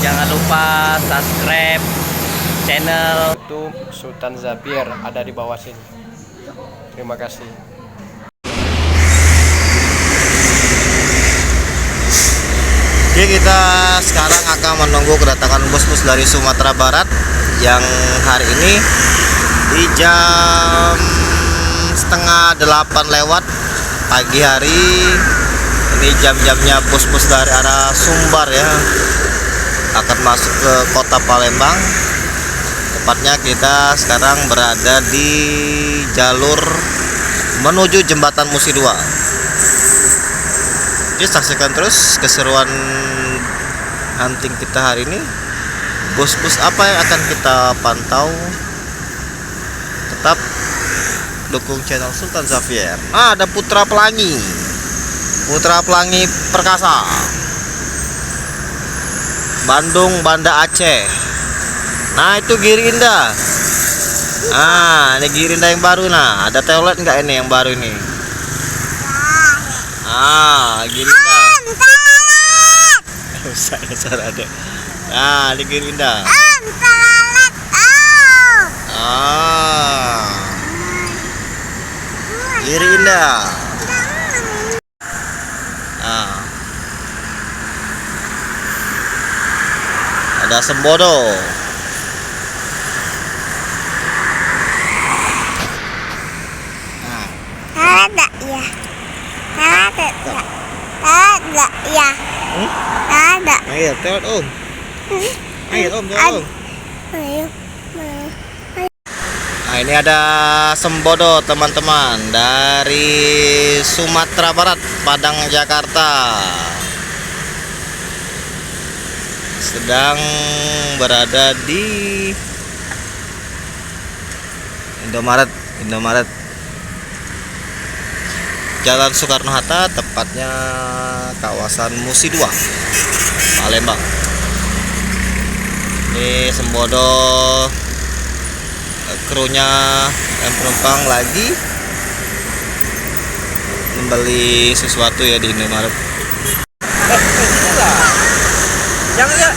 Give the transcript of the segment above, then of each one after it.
Jangan lupa subscribe channel YouTube Sultan Zabir, ada di bawah sini. Terima kasih. Oke, kita sekarang akan menunggu kedatangan bus-bus dari Sumatera Barat yang hari ini di jam setengah 8 lewat pagi hari. Ini jam-jamnya bus-bus dari arah Sumbar ya, akan masuk ke kota Palembang. Tepatnya kita sekarang berada di jalur menuju jembatan Musi 2. Jadi saksikan terus keseruan hunting kita hari ini. Bus-bus apa yang akan kita pantau? Tetap dukung channel Sultan Xavier. Ada Putra Pelangi Perkasa, Bandung Banda Aceh. Nah, itu Giri Indah. Ini Giri Indah yang baru. Nah, ada toilet nggak ini yang baru ini? Giri Indah. Usah ada. Nah, ini Giri Indah. Giri Indah. Ada Sembodo. Ada ya. Ada ya. Ada. Ayo, telat Om. Ayo Om, Om. Nah, ini ada Sembodo teman-teman dari Sumatera Barat, Padang, Jakarta. Sedang berada di Indomaret Jalan Soekarno-Hatta, tepatnya kawasan Musi 2 Palembang. Ini Sembodo, krunya dan penumpang lagi membeli sesuatu ya di Indomaret. Jangan ya,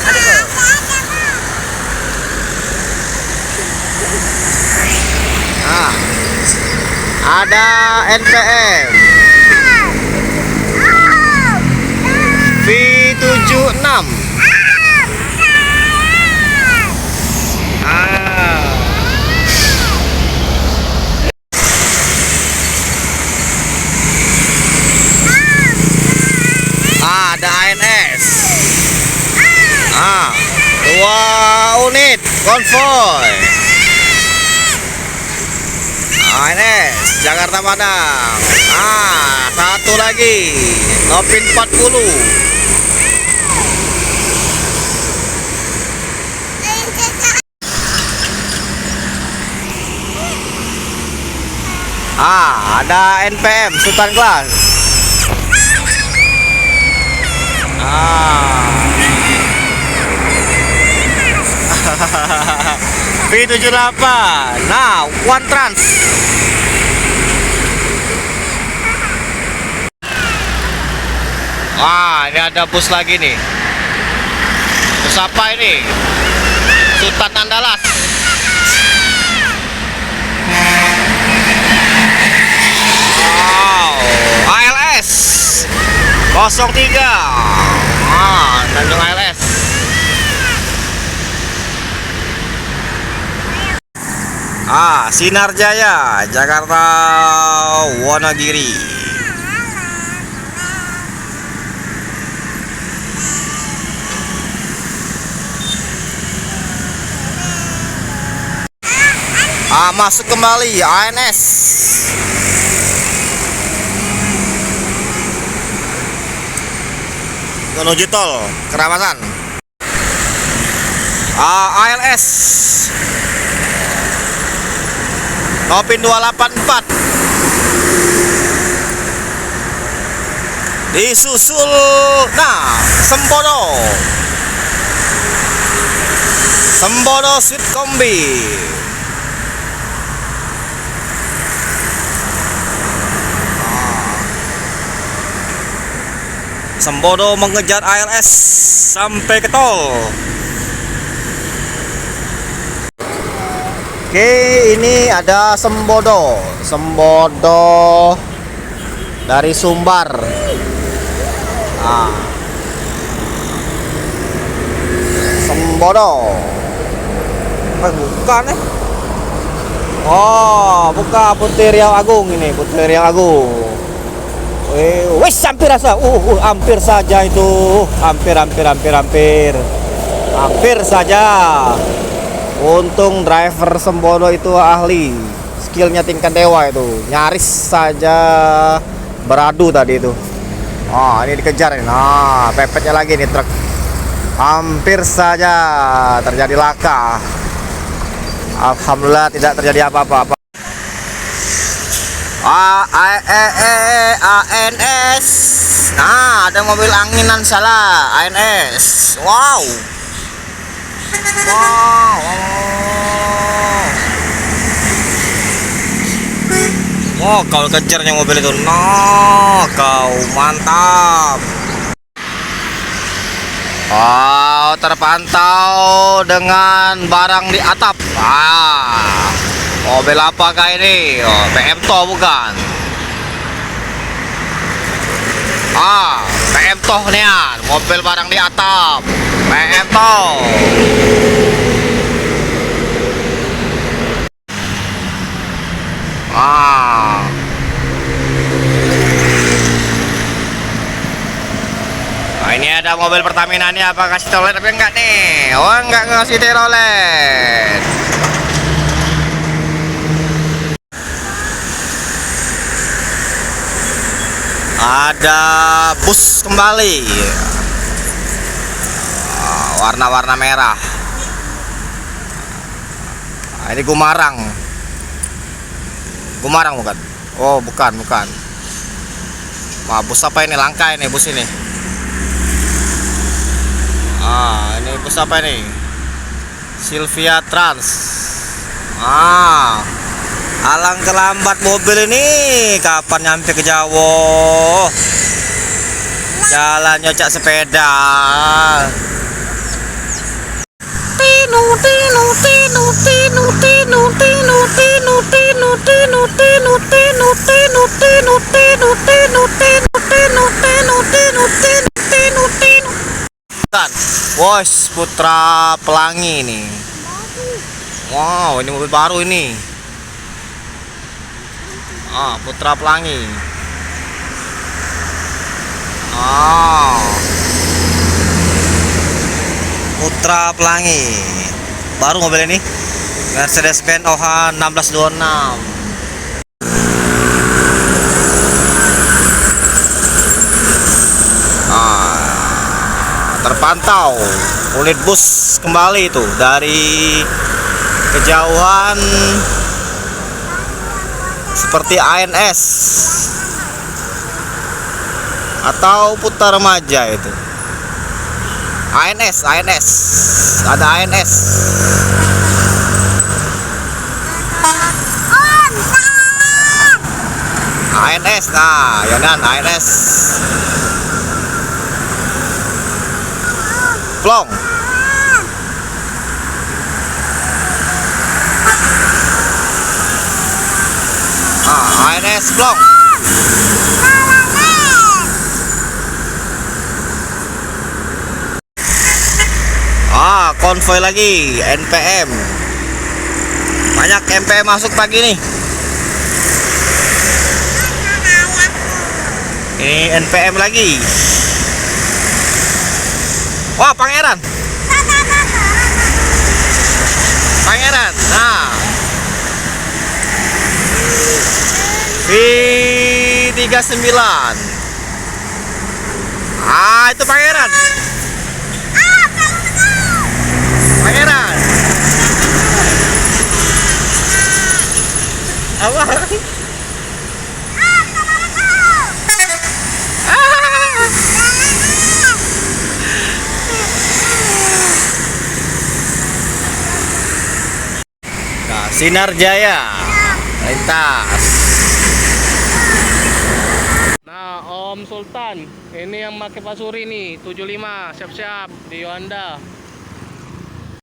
Ada NPM V76. Ada ANS. 2 unit konvoy. ANS Jakarta Padang. Satu lagi Nopin 40. Ada NPM Sultan Glass. V78. Nah, One Trans. Ini ada bus lagi nih. Bus apa ini? Sultan Andalas. ALS 03. Tanjung ALS. Sinar Jaya Jakarta Wonogiri. Masuk kembali ANS. Menuju tol Keramasan. ALS Nopin 284. Disusul Sembodo Sweet Kombi. Sembodo mengejar ALS sampai ke tol. Oke, ini ada Sembodo. Sembodo dari Sumbar. Ah. Sembodo. Bukan Oh, buka Putri Riau Agung ini, Putri Riau Agung. Wis hampir rasa. Hampir saja itu. Hampir saja. Untung driver Sembodo itu ahli. Skillnya tingkat dewa itu. Nyaris saja beradu tadi itu. Ini dikejar ini. Pepetnya lagi nih truk. Hampir saja terjadi laka. Alhamdulillah tidak terjadi apa-apa. ANS. Nah, ada mobil anginan salah. ANS. Wow. Kau kejarnya mobil itu. Nah, kau mantap. Terpantau dengan barang di atap. Mobil apakah ini? PM Toh bukan? PM Toh nih, mobil barang di atap. PM Toh. Ini ada mobil Pertamina nih, apa kasih toilet tapi enggak nih? Enggak ngasih toilet. Ada bus kembali. Warna-warna merah. Ini Gumarang. Gumarang bukan? Bukan. Bus apa ini? Langka ini bus ini. Ini bus apa ini? Sylvia Trans. Alang kelambat mobil ini. Kapan nyampe ke Jawa? Jalan nyocak sepeda. Wos, Putra Pelangi ini. Wow, ini mobil baru ini. Putra Pelangi. Putra Pelangi. Baru mobil ini. Mercedes-Benz OH 1626. Terpantau unit bus kembali itu dari kejauhan seperti ANS atau Putar Remaja itu. ANS ada ANS. ANS, nah, Yonan ANS. Plong. ANS Plong. Konvoy lagi NPM. Banyak NPM masuk pagi nih. Ini NPM lagi. Wah, Pangeran. Nah. V39. Itu Pangeran. Apa? Sinar Jaya lintas. Nah, Om Sultan, ini yang pakai Pak Suri nih, 75, siap-siap di Yohanda.